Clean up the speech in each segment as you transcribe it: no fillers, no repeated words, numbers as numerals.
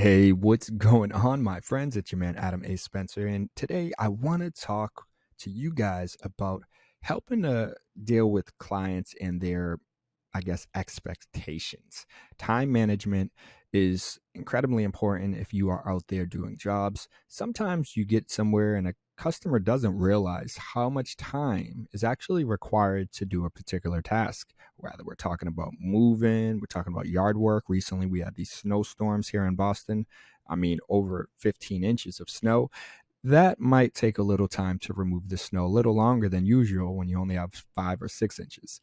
Hey, what's going on, my friends? It's your man, Adam A. Spencer. And today I want to talk to you guys about helping to deal with clients and their, I guess, expectations. Time management is incredibly important if you are out there doing jobs. Sometimes you get somewhere and a customer doesn't realize how much time is actually required to do a particular task. Whether we're talking about moving, we're talking about yard work. Recently, we had these snowstorms here in Boston. I mean, over 15 inches of snow. That might take a little time to remove the snow, a little longer than usual when you only have 5 or 6 inches.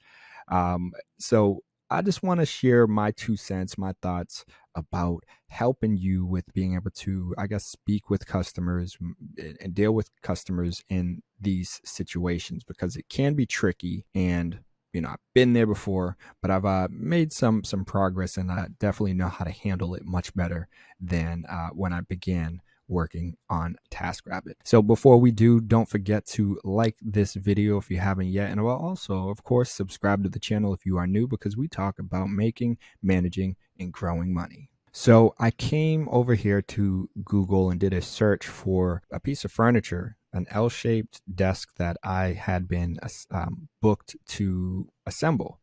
So I just want to share my 2 cents, my thoughts about helping you with being able to, I guess, speak with customers and deal with customers in these situations because it can be tricky. And I've been there before, but I've made some progress, and I definitely know how to handle it much better than when I began working on TaskRabbit. So before we do, don't forget to like this video if you haven't yet, and also, of course, subscribe to the channel if you are new, because we talk about making, managing, and growing money. So I came over here to Google and did a search for a piece of furniture, an L-shaped desk that I had been booked to assemble.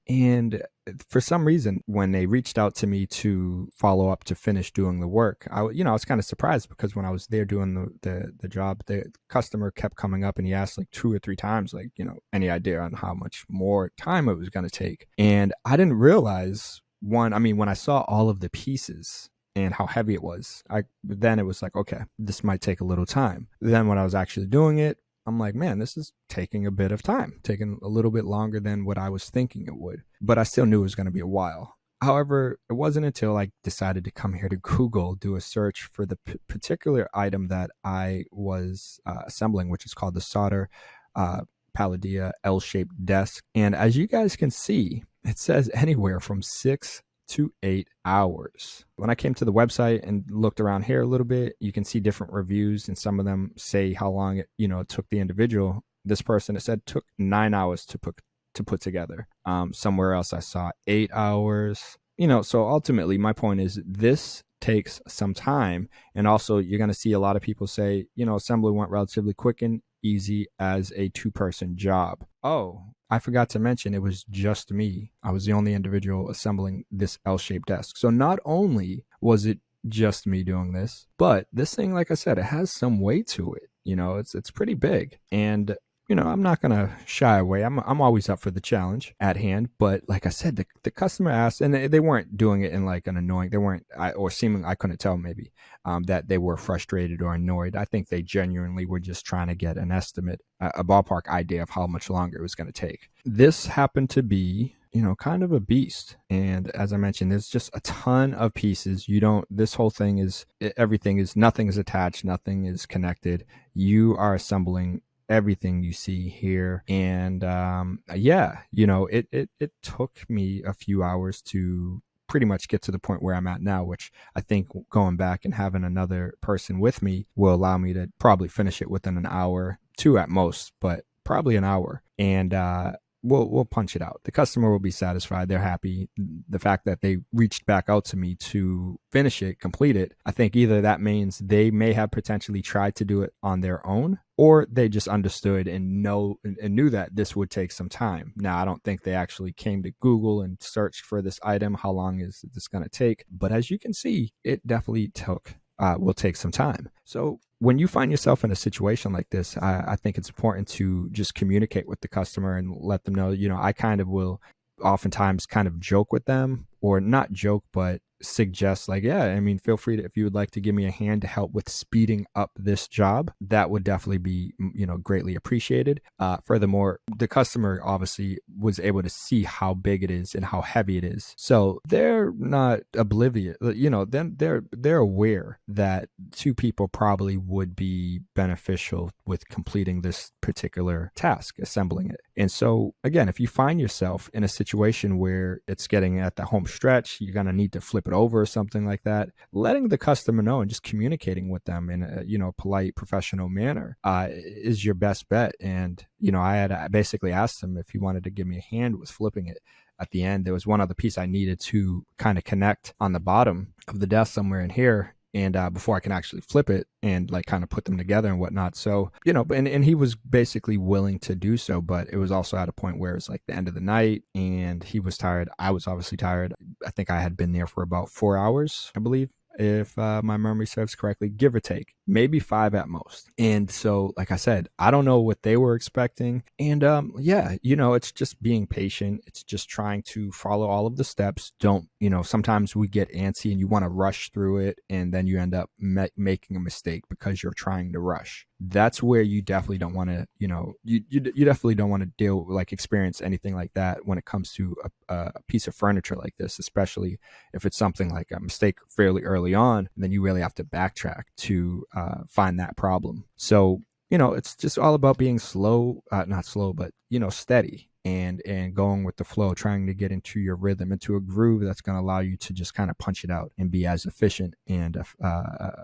And for some reason, when they reached out to me to follow up to finish doing the work, I was kind of surprised, because when I was there doing the job, the customer kept coming up and he asked like 2 or 3 times, like, any idea on how much more time it was going to take. And I didn't realize, when I saw all of the pieces and how heavy it was, then it was like, okay, this might take a little time. Then when I was actually doing it, I'm like, man, this is taking a bit of time, taking a little bit longer than what I was thinking it would. But I still knew it was going to be a while. However, it wasn't until I decided to come here to Google, do a search for the particular item that I was assembling, which is called the Solder Palladia L-shaped desk. And as you guys can see, it says anywhere from 6 to 8 hours. When I came to the website and looked around here a little bit, you can see different reviews, and some of them say how long it took the individual. This person, it said, took 9 hours to put together. Somewhere else I saw 8 hours. So ultimately my point is this takes some time, and also you're going to see a lot of people say, assembly went relatively quick and easy as a 2-person job. Oh, I forgot to mention, it was just me. I was the only individual assembling this L-shaped desk. So not only was it just me doing this, but this thing, like I said, it has some weight to it. It's pretty big. And I'm not going to shy away. I'm always up for the challenge at hand. But like I said, the customer asked, and they weren't doing it in like an annoying, I couldn't tell maybe that they were frustrated or annoyed. I think they genuinely were just trying to get an estimate, a ballpark idea of how much longer it was going to take. This happened to be kind of a beast. And as I mentioned, there's just a ton of pieces. This whole thing nothing is attached, nothing is connected. You are assembling everything you see here. And it took me a few hours to pretty much get to the point where I'm at now, which I think going back and having another person with me will allow me to probably finish it within an hour, 2 at most, but probably an hour. And we'll punch it out. The customer will be satisfied. They're happy. The fact that they reached back out to me to finish it, complete it, I think either that means they may have potentially tried to do it on their own, or they just understood and knew that this would take some time. Now, I don't think they actually came to Google and searched for this item. How long is this going to take? But as you can see, it definitely will take some time. So when you find yourself in a situation like this, I think it's important to just communicate with the customer and let them know, I kind of will oftentimes kind of joke with them, or not joke, but suggest like, yeah, feel free to, if you would like to give me a hand to help with speeding up this job, that would definitely be, greatly appreciated. Furthermore, the customer obviously was able to see how big it is and how heavy it is. So they're not oblivious, then they're aware that 2 people probably would be beneficial with completing this particular task, assembling it. And so again, if you find yourself in a situation where it's getting at the home stretch, you're going to need to flip it over or something like that, letting the customer know and just communicating with them in a polite, professional manner is your best bet. And I had basically asked him if he wanted to give me a hand with flipping it. at the end. There was one other piece I needed to kind of connect on the bottom of the desk somewhere in here, and before I can actually flip it and like kind of put them together and whatnot. So, and he was basically willing to do so, but it was also at a point where it's like the end of the night and he was tired. I was obviously tired. I think I had been there for about 4 hours, I believe, if my memory serves correctly, give or take, maybe 5 at most. And so, like I said, I don't know what they were expecting. And yeah, it's just being patient. It's just trying to follow all of the steps. Don't, sometimes we get antsy and you want to rush through it, and then you end up making a mistake because you're trying to rush. That's where you definitely don't want to, you definitely don't want to experience anything like that when it comes to a piece of furniture like this, especially if it's something like a mistake fairly early on, then you really have to backtrack to find that problem. So, it's just all about being slow, not slow, but, steady and going with the flow, trying to get into your rhythm, into a groove that's going to allow you to just kind of punch it out and be as efficient and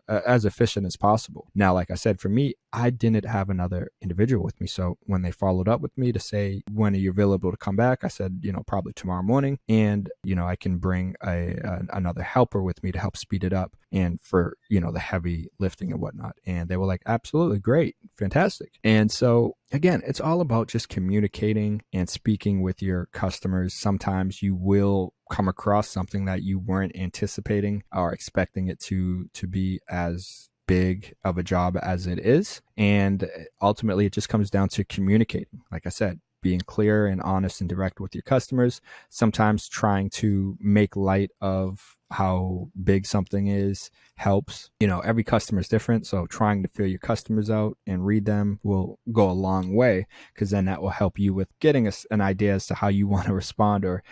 as efficient as possible. Now, like I said, for me, I didn't have another individual with me. So when they followed up with me to say, when are you available to come back? I said, probably tomorrow morning. And, I can bring another helper with me to help speed it up and for, the heavy lifting and whatnot. And they were like, absolutely great, fantastic. And so again, it's all about just communicating and speaking with your customers. Sometimes you will come across something that you weren't anticipating or expecting it to be as big of a job as it is. And ultimately, it just comes down to communicating. Like I said, being clear and honest and direct with your customers, sometimes trying to make light of how big something is helps. Every customer is different. So trying to feel your customers out and read them will go a long way, because then that will help you with getting an idea as to how you want to respond, or,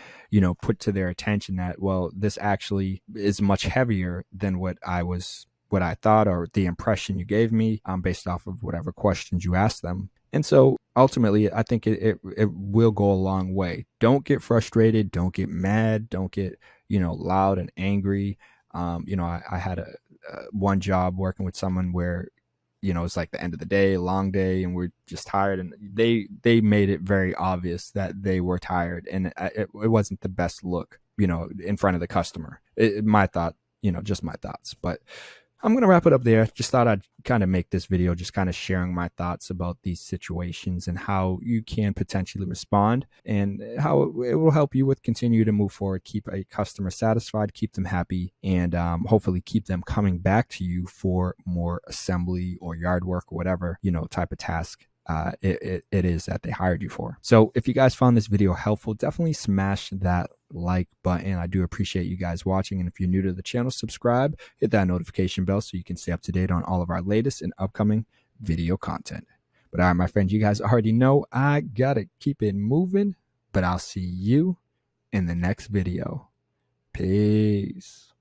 put to their attention that, well, this actually is much heavier than what I thought, or the impression you gave me based off of whatever questions you asked them. And so ultimately, I think it will go a long way. Don't get frustrated. Don't get mad. Don't get, loud and angry. I had one job working with someone where, it's like the end of the day, long day, and we're just tired. And they made it very obvious that they were tired. And it wasn't the best look, in front of the customer. My thought, just my thoughts. But I'm going to wrap it up there. Just thought I'd kind of make this video just kind of sharing my thoughts about these situations and how you can potentially respond, and how it will help you with continue to move forward, keep a customer satisfied, keep them happy, and hopefully keep them coming back to you for more assembly or yard work or whatever, type of task it is that they hired you for. So if you guys found this video helpful, definitely smash that like button. I do appreciate you guys watching. And if you're new to the channel, subscribe, hit that notification bell so you can stay up to date on all of our latest and upcoming video content. But all right, my friends, you guys already know I gotta keep it moving, but I'll see you in the next video. Peace.